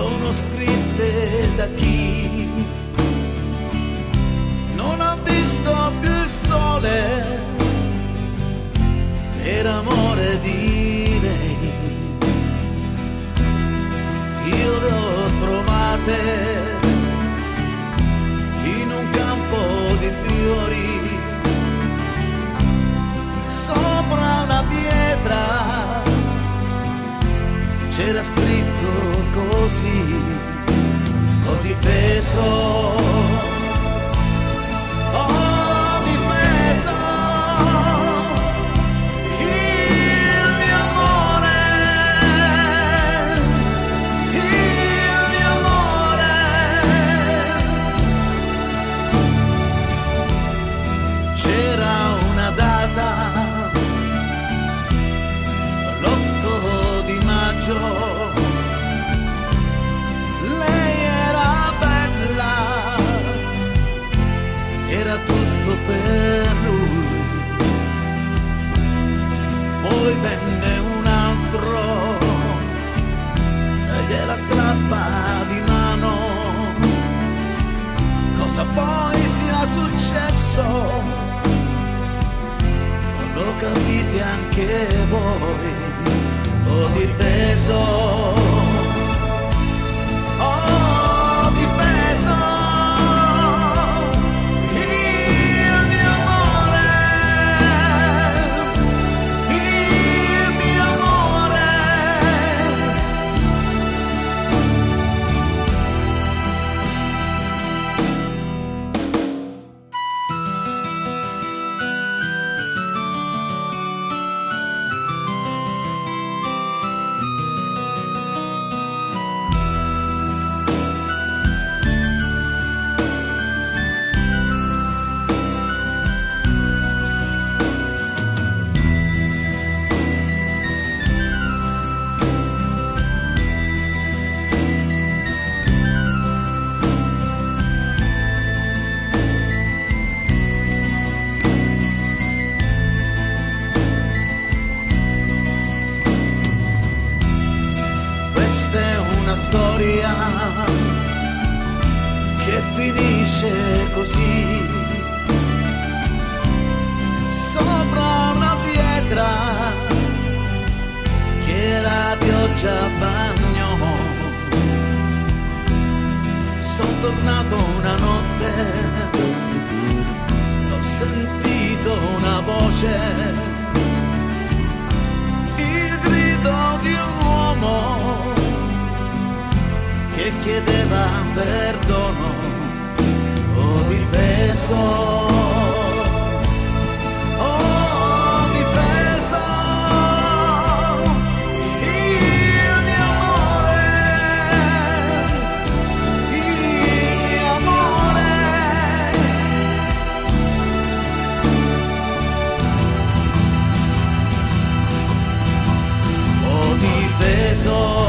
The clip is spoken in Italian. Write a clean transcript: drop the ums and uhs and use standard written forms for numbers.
sono scritte da chi non ha visto più il sole per amore di lei. Io le ho trovate in un campo di fiori, sopra una pietra c'era scritto così: ho difeso, ho difeso il mio amore, il mio amore. C'era una data, l'8 di maggio. Era tutto per lui, poi venne un altro e gliela strappa di mano. Cosa poi sia successo non lo capite anche voi. Ho difeso, ho difeso storia che finisce così, sopra una pietra che la pioggia bagnò. Sono tornato una notte, ho sentito una voce, il grido di un uomo che chiedeva perdono. Ho difeso, ho difeso il mio amore, il mio amore. Ho difeso